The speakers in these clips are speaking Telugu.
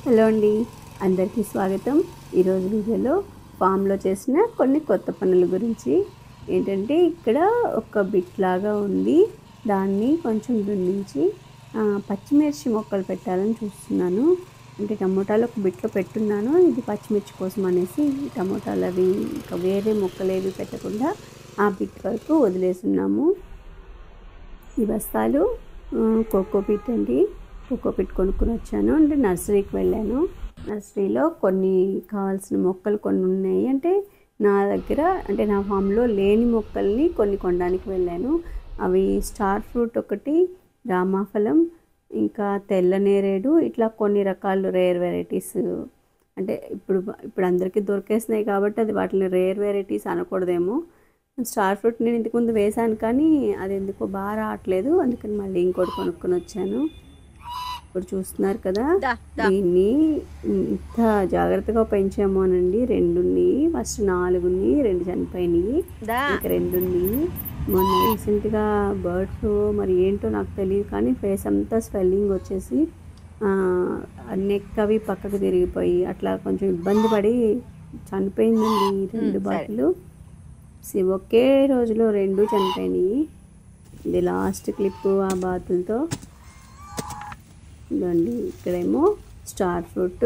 హలో అండి, అందరికీ స్వాగతం. ఈరోజు వీడియోలో ఫామ్లో చేసిన కొన్ని కొత్త పనుల గురించి. ఏంటంటే ఇక్కడ ఒక బిట్ లాగా ఉంది, దాన్ని కొంచెం దున్నించి పచ్చిమిర్చి మొక్కలు పెట్టాలని చూస్తున్నాను. అంటే టమోటాలు ఒక బిట్లో పెట్టున్నాను, ఇది పచ్చిమిర్చి కోసం అనేసి టమోటాలు అవి ఇంకా వేరే మొక్కలు ఏవి పెట్టకుండా ఆ బిట్ వరకు వదిలేస్తున్నాము. ఈ బస్తాలు కోకోపీట్ అండి, కోకోపీట్ కొనుక్కొని వచ్చాను. అంటే నర్సరీకి వెళ్ళాను. నర్సరీలో కొన్ని కావాల్సిన మొక్కలు కొన్ని ఉన్నాయి. అంటే నా దగ్గర అంటే నా ఫామ్లో లేని మొక్కల్ని కొన్ని కొనడానికి వెళ్ళాను. అవి స్టార్ ఫ్రూట్ ఒకటి, రామాఫలం, ఇంకా తెల్ల నేరేడు, ఇట్లా కొన్ని రకాలు రేర్ వెరైటీస్. అంటే ఇప్పుడు అందరికీ దొరికేస్తున్నాయి కాబట్టి అది వాటిని రేర్ వెరైటీస్ అనకూడదేమో. స్టార్ ఫ్రూట్ నేను ఇంతకుముందు వేశాను కానీ అది ఎందుకో బాగా రావట్లేదు, అందుకని మళ్ళీ ఇంకోటి కొనుక్కొని వచ్చాను. ఇప్పుడు చూస్తున్నారు కదా, దీన్ని ఇంత జాగ్రత్తగా పెంచామోనండి. 2 ఉన్నాయి, ఫస్ట్ 4 ఉన్నాయి, 2 చనిపోయినాయి, ఇంకా 2 ఉన్నాయి. మొన్న రీసెంట్గా బర్డ్ ఫ్లూ మరి ఏంటో నాకు తెలియదు కానీ ఫేస్ అంతా స్వెల్లింగ్ వచ్చేసి నెక్ అవి పక్కకు తిరిగిపోయి అట్లా కొంచెం ఇబ్బంది పడి చనిపోయిందండి 2 బాతులు. ఒకే రోజులో 2 చనిపోయినాయి. ఇది లాస్ట్ క్లిప్ ఆ బాతులతో. ఇదండి, ఇక్కడేమో స్టార్ ఫ్రూట్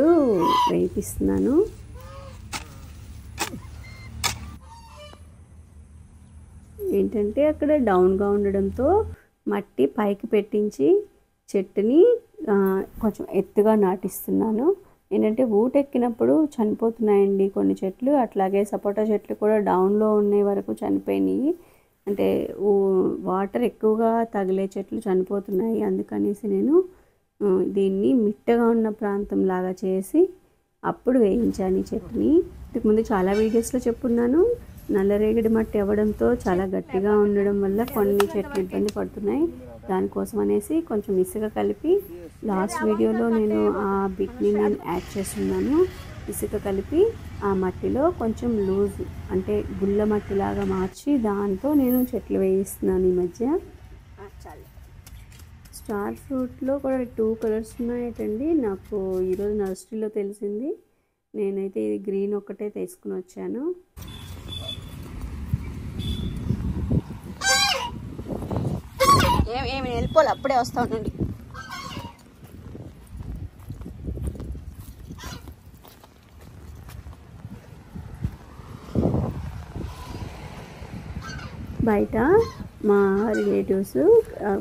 వేయిస్తున్నాను. ఏంటంటే అక్కడ డౌన్గా ఉండడంతో మట్టి పైకి పెట్టించి చెట్టుని కొంచెం ఎత్తుగా నాటిస్తున్నాను. ఏంటంటే ఊటెక్కినప్పుడు చనిపోతున్నాయండి కొన్ని చెట్లు, అట్లాగే సపోటా చెట్లు కూడా డౌన్లో ఉండే వరకు చనిపోయినాయి. అంటే వాటర్ ఎక్కువగా తగిలే చెట్లు చనిపోతున్నాయి. అందుకనేసి నేను దీన్ని మిట్టగా ఉన్న ప్రాంతం లాగా చేసి అప్పుడు వేయించాను ఈ చెట్టుని. ఇంతకుముందు చాలా వీడియోస్లో చెప్పున్నాను, నల్లరేగడి మట్టి అవ్వడంతో చాలా గట్టిగా ఉండడం వల్ల కొన్ని చెట్లు ఇబ్బంది పడుతున్నాయి. దానికోసం అనేసి కొంచెం ఇసుక కలిపి లాస్ట్ వీడియోలో నేను ఆ బిట్ని నేను యాడ్ చేస్తున్నాను. ఇసుక కలిపి ఆ మట్టిలో కొంచెం లూజ్ అంటే గుల్ల మట్టిలాగా మార్చి దాంతో నేను చెట్లు వేయిస్తున్నాను ఈ మధ్య. స్టార్ ఫ్రూట్లో కూడా 2 కలర్స్ ఉన్నాయటండి, నాకు ఈరోజు నర్సరీలో తెలిసింది. నేనైతే ఇది గ్రీన్ ఒక్కటే తీసుకుని వచ్చాను. ఏమి వెళ్ళిపోవాలి, అప్పుడే వస్తా ఉండండి. బయట మా రిలేటివ్స్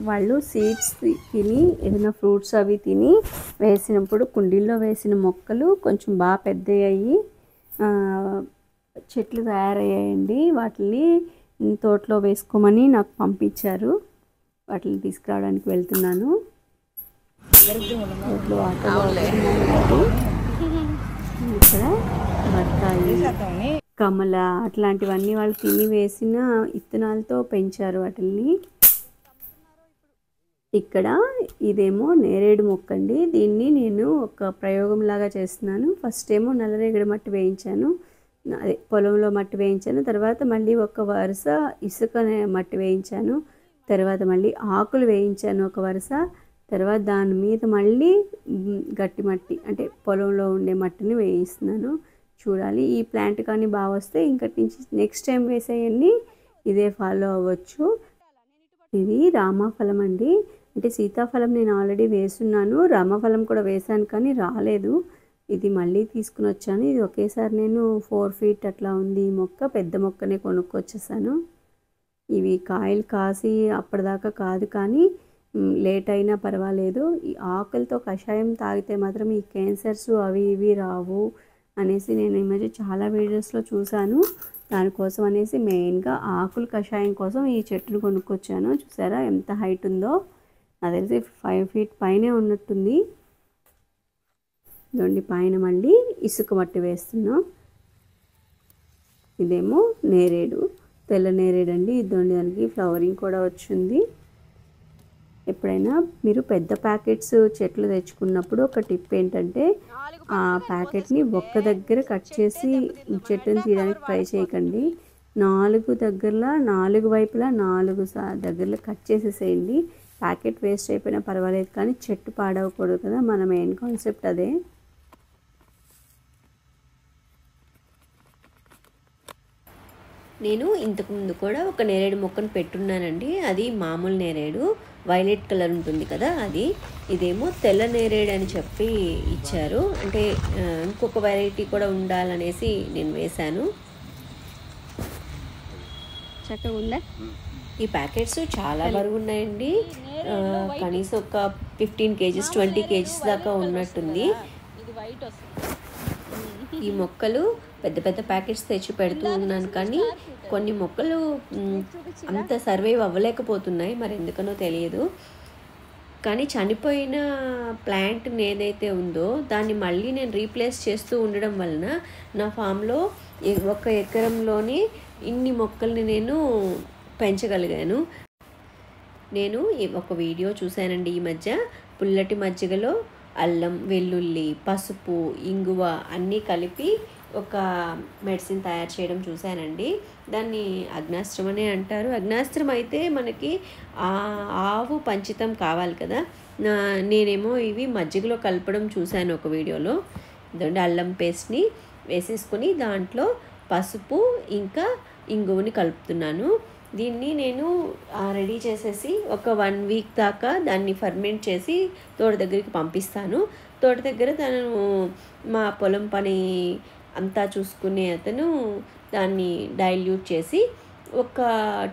వాళ్ళు సీడ్స్ తిని ఏదైనా ఫ్రూట్స్ అవి తిని వేసినప్పుడు కుండీల్లో వేసిన మొక్కలు కొంచెం బాగా పెద్దయ్యాయి, చెట్లు తయారయ్యాయండి. వాటిని తోటలో వేసుకోమని నాకు పంపించారు. వాటిని తీసుకురావడానికి వెళ్తున్నాను. తోటలో ఇక్కడ బత్తాయి, కమల అట్లాంటివన్నీ వాళ్ళు తిని వేసిన ఇత్తనాలతో పెంచారు వాటిని. ఇక్కడ ఇదేమో నేరేడు మొక్క అండి, దీన్ని నేను ఒక ప్రయోగం లాగా చేస్తున్నాను. ఫస్ట్ ఏమో నల్లరేగడి మట్టి వేయించాను, అదే పొలంలో మట్టి వేయించాను. తర్వాత మళ్ళీ ఒక వరుస ఇసుక మట్టి వేయించాను. తర్వాత మళ్ళీ ఆకులు వేయించాను ఒక వరుస. తర్వాత దాని మీద మళ్ళీ గట్టి మట్టి అంటే పొలంలో ఉండే మట్టిని వేయిస్తున్నాను. చూడాలి, ఈ ప్లాంట్ కానీ బాగా వస్తే ఇంకటి నుంచి నెక్స్ట్ టైం వేసేయన్నీ ఇదే ఫాలో అవ్వచ్చు. ఇది రామాఫలం అండి, అంటే సీతాఫలం నేను ఆల్రెడీ వేస్తున్నాను, రామాఫలం కూడా వేసాను కానీ రాలేదు. ఇది మళ్ళీ తీసుకుని వచ్చాను. ఇది ఒకేసారి నేను 4 ఫీట్ అట్లా ఉంది ఈ మొక్క, పెద్ద మొక్కనే కొనుక్కొచ్చేసాను. ఇవి కాయలు కాసి అప్పటిదాకా కాదు కానీ లేట్ అయినా పర్వాలేదు. ఈ ఆకులతో కషాయం తాగితే మాత్రం ఈ క్యాన్సర్స్ అవి ఇవి రావు అనేసి నేను ఈ మధ్య చాలా వీడియోస్లో చూశాను. దానికోసం అనేసి మెయిన్గా ఆకుల కషాయం కోసం ఈ చెట్టును కొనుక్కొచ్చాను. చూసారా ఎంత హైట్ ఉందో, నాకు తెలిసి 5 ఫీట్ పైనే ఉన్నట్టుంది. ఇదండి, పైన మళ్ళీ ఇసుక మట్టి వేస్తున్నాం. ఇదేమో నేరేడు, తెల్ల నేరేడు అండి. ఇదండి, దానికి ఫ్లవరింగ్ కూడా వచ్చింది. ఎప్పుడైనా మీరు పెద్ద ప్యాకెట్స్ చెట్లు తెచ్చుకున్నప్పుడు ఒక టిప్ ఏంటంటే ఆ ప్యాకెట్ని ఒక్క దగ్గర కట్ చేసి చెట్టుని తీయడానికి ట్రై చేయకండి. 4 దగ్గరలా 4 వైపులా 4 దగ్గరలో కట్ చేసేసేయండి. ప్యాకెట్ వేస్ట్ అయిపోయినా పర్వాలేదు కానీ చెట్టు పాడవకూడదు కదా, మన మెయిన్ కాన్సెప్ట్ అదే. నేను ఇంతకుముందు కూడా ఒక నేరేడు మొక్కను పెట్టున్నానండి. అది మామూలు నేరేడు, వైలెట్ కలర్ ఉంటుంది కదా అది. ఇదేమో తెల్ల నేరేడు అని చెప్పి ఇచ్చారు. అంటే ఇంకొక వెరైటీ కూడా ఉండాలనేసి నేను వేశాను. చక్కగా ఉందా? ఈ ప్యాకెట్స్ చాలా బరువు ఉన్నాయండి. కనీసం ఒక 15 kgs 20 kgs దాకా ఉన్నట్టుంది. ఈ మొక్కలు పెద్ద పెద్ద ప్యాకెట్స్ తెచ్చి పెడుతూ ఉన్నాను, కానీ కొన్ని మొక్కలు అంత సర్వైవ్ అవ్వలేకపోతున్నాయి, మరి ఎందుకనో తెలియదు. కానీ చనిపోయిన ప్లాంట్ ఏదైతే ఉందో దాన్ని మళ్ళీ నేను రీప్లేస్ చేస్తూ ఉండడం వలన నా ఫామ్లో 1 ఎకరంలోనే ఇన్ని మొక్కల్ని నేను పెంచగలిగాను. నేను ఒక వీడియో చూశానండి ఈ మధ్య. పుల్లటి మజ్జిగలో అల్లం, వెల్లుల్లి, పసుపు, ఇంగువ అన్నీ కలిపి ఒక మెడిసిన్ తయారు చేయడం చూశానండి. దాన్ని అగ్నాస్త్రం అనే అంటారు. అగ్నాస్త్రం అయితే మనకి ఆవు పంచితం కావాలి కదా. నేనేమో ఇవి మజ్జిగలో కలపడం చూశాను ఒక వీడియోలో. ఇదండి అల్లం పేస్ట్ని వేసేసుకొని దాంట్లో పసుపు ఇంకా ఇంగువని కలుపుతున్నాను. దీన్ని నేను రెడీ చేసేసి ఒక 1 వీక్ దాకా దాన్ని ఫర్మెంట్ చేసి తోట దగ్గరికి పంపిస్తాను. తోట దగ్గర తను మా పొలం పని అంతా చూసుకునే అతను దాన్ని డైల్యూట్ చేసి ఒక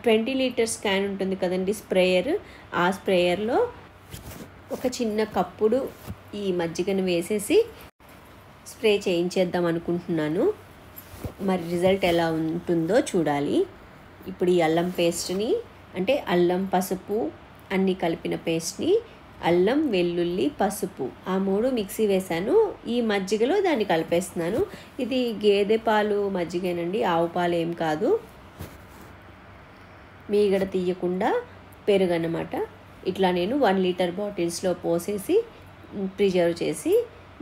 20 లీటర్స్ క్యాన్ ఉంటుంది కదండి స్ప్రేయర్, ఆ స్ప్రేయర్లో ఒక చిన్న కప్పుడు ఈ మజ్జిగను వేసేసి స్ప్రే చేయించేద్దాం అనుకుంటున్నాను. మరి రిజల్ట్ ఎలా ఉంటుందో చూడాలి. ఇప్పుడు ఈ అల్లం పేస్ట్ని, అంటే అల్లం, పసుపు అన్నీ కలిపిన పేస్ట్ని, అల్లం, వెల్లుల్లి, పసుపు ఆ 3 మిక్సీ వేశాను. ఈ మజ్జిగలో దాన్ని కలిపేస్తున్నాను. ఇది గేదె పాలు మజ్జిగేనండి, ఆవు పాలు ఏం కాదు. మీగడ తీయకుండా పెరుగు అన్నమాట. ఇట్లా నేను 1 లీటర్ బాటిల్స్లో పోసేసి ప్రిజర్వ్ చేసి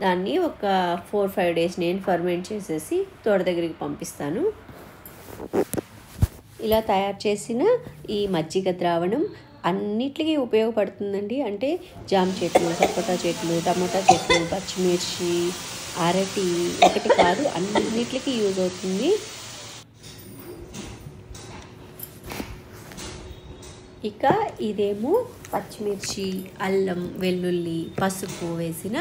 దాన్ని ఒక 4-5 డేస్ నేను ఫర్మెంట్ చేసేసి తోట దగ్గరికి పంపిస్తాను. ఇలా తయారు చేసిన ఈ మజ్జిగ ద్రావణం అన్నిటికీ ఉపయోగపడుతుందండి. అంటే జామ చెట్లు, సపోటా చెట్లు, టమోటా చెట్లు, పచ్చిమిర్చి, అరటి ఒకటి కాదు అన్నిటికీ యూజ్ అవుతుంది. ఇక ఇదేమో పచ్చిమిర్చి, అల్లం, వెల్లుల్లి, పసుపు వేసిన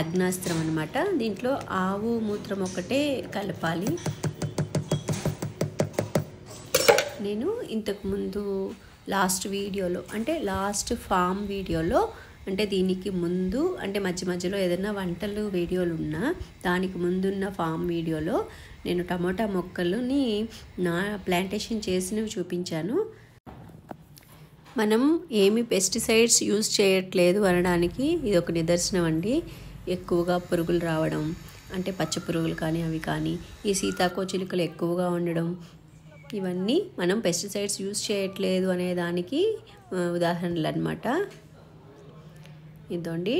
అగ్నాస్త్రం అన్నమాట. దీంట్లో ఆవు మూత్రం ఒకటే కలపాలి. నేను ఇంతకుముందు లాస్ట్ వీడియోలో, అంటే లాస్ట్ ఫామ్ వీడియోలో, అంటే దీనికి ముందు, అంటే మధ్య మధ్యలో ఏదైనా వంటలు వీడియోలు ఉన్నా దానికి ముందున్న ఫామ్ వీడియోలో నేను టమోటా మొక్కలని నా ప్లాంటేషన్ చేసినవి చూపించాను. మనం ఏమి పెస్టిసైడ్స్ యూజ్ చేయట్లేదు అనడానికి ఇది ఒక నిదర్శనం అండి. ఎక్కువగా పురుగులు రావడం, అంటే పచ్చ పురుగులు కానీ అవి కానీ, ఈ సీతాకోచిలుకలు ఎక్కువగా ఉండడం, ఇవన్నీ మనం పెస్టిసైడ్స్ యూజ్ చేయట్లేదు అనే దానికి ఉదాహరణలు అన్నమాట. ఇదండి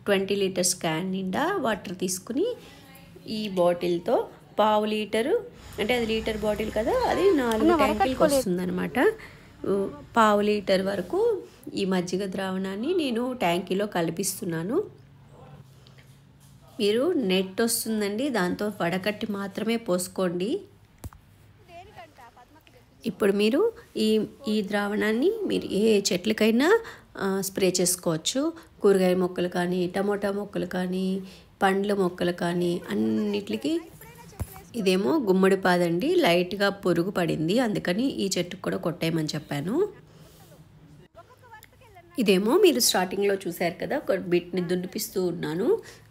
20 లీటర్స్ క్యాన్ నిండా వాటర్ తీసుకుని ఈ బాటిల్తో 1/2 లీటరు, అంటే అది లీటర్ బాటిల్ కదా, అది 4 ట్యాంకులకి వస్తుందన్నమాట. 1/2 లీటర్ వరకు ఈ మజ్జిగ ద్రావణాన్ని నేను ట్యాంకీలో కలిపిస్తున్నాను. మీరు నెట్ వస్తుందండి, దాంతో వడకట్టి మాత్రమే పోసుకోండి. ఇప్పుడు మీరు ఈ ద్రావణాన్ని మీరు ఏ చెట్లకైనా స్ప్రే చేసుకోవచ్చు. కూరగాయ మొక్కలు కానీ, టమోటా మొక్కలు కానీ, పండ్ల మొక్కలు కానీ అన్నిటికీ. ఇదేమో గుమ్మడి పాదండి, లైట్గా పురుగు పడింది, అందుకని ఈ చెట్టుకు కూడా కొట్టేయమని చెప్పాను. ఇదేమో మీరు స్టార్టింగ్లో చూశారు కదా, ఒక బిట్ని దున్నిపిస్తూ ఉన్నాను.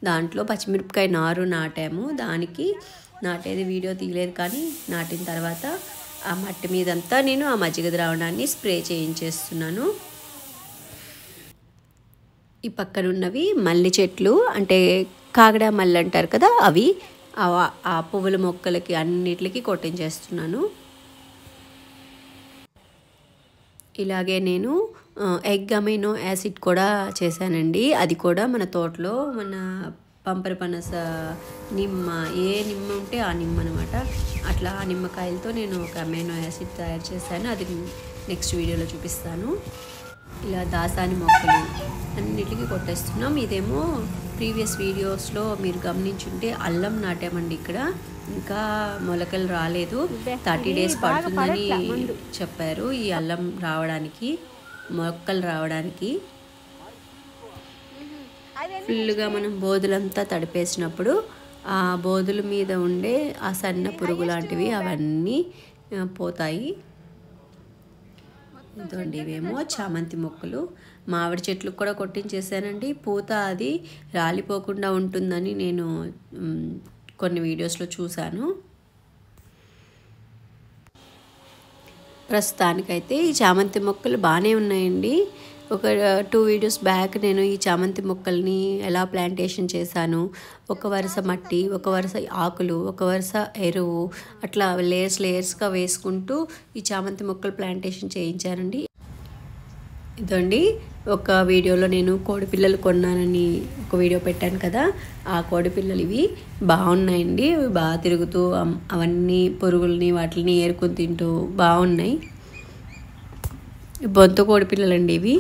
దాంట్లో పచ్చిమిరపకాయ నారు నాటాము. దానికి నాటేది వీడియో తీయలేదు, కానీ నాటిన తర్వాత ఆ మట్టి మీదంతా నేను ఆ మజ్జిగ ద్రావణాన్ని స్ప్రే చేయించేస్తున్నాను. ఈ పక్కనున్నవి మల్లి చెట్లు, అంటే కాగడా మల్లి అంటారు కదా, అవి ఆ పువ్వుల మొక్కలకి అన్నిటికి కొట్టించేస్తున్నాను. ఇలాగే నేను ఎగ్ అమైనో యాసిడ్ కూడా చేశానండి. అది కూడా మన తోటలో మన పంపర పనస, నిమ్మ, ఏ నిమ్మ ఉంటే ఆ నిమ్మ అనమాట, అట్లా ఆ నిమ్మకాయలతో నేను ఒక అమైనో యాసిడ్ తయారు చేశాను. అది నెక్స్ట్ వీడియోలో చూపిస్తాను. ఇలా దాసాని మొక్కలు అన్నిటికీ కొట్టేస్తున్నాం. ఇదేమో ప్రీవియస్ వీడియోస్లో మీరు గమనించుంటే అల్లం నాటామండి. ఇక్కడ ఇంకా మొలకలు రాలేదు, 30 days పడుతుందని చెప్పారు ఈ అల్లం రావడానికి, మొక్కలు రావడానికి. ఫుల్గా మనం బోదులంతా తడిపేసినప్పుడు ఆ బోదుల మీద ఉండే ఆ సన్న పురుగు లాంటివి అవన్నీ పోతాయి. ఇదండి ఇవేమో చామంతి మొక్కలు. మామిడి చెట్లు కూడా కొట్టించేసానండి. పూత అది రాలిపోకుండా ఉంటుందని నేను కొన్ని వీడియోస్లో చూశాను. ప్రస్తుతానికైతే ఈ చామంతి మొక్కలు బాగానే ఉన్నాయండి. ఒక 2 వీడియోస్ బ్యాక్ నేను ఈ చామంతి మొక్కల్ని ఎలా ప్లాంటేషన్ చేశాను, ఒక వరుస మట్టి, ఒక వరుస ఆకులు, ఒక వరుస ఎరువు, అట్లా లేయర్స్గా వేసుకుంటూ ఈ చామంతి మొక్కలు ప్లాంటేషన్ చేయించానండి. ఇదండి ఒక వీడియోలో నేను కోడి పిల్లలు కొన్నానని ఒక వీడియో పెట్టాను కదా, ఆ కోడి పిల్లలు ఇవి బాగున్నాయండి. బాగా తిరుగుతూ అవన్నీ పురుగుల్ని వాటిని ఏరుకొని తింటూ బాగున్నాయి. బొంత కోడి పిల్లలండి ఇవి.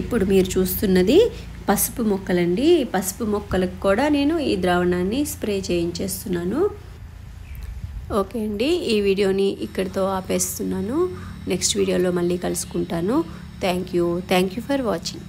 ఇప్పుడు మీరు చూస్తున్నది పసుపు మొక్కలండి. పసుపు మొక్కలకు కూడా నేను ఈ ద్రావణాన్ని స్ప్రే చేయించేస్తున్నాను. ఓకే అండి, ఈ వీడియోని ఇక్కడితో ఆపేస్తున్నాను. నెక్స్ట్ వీడియోలో మళ్ళీ కలుసుకుంటాను. Thank you for watching.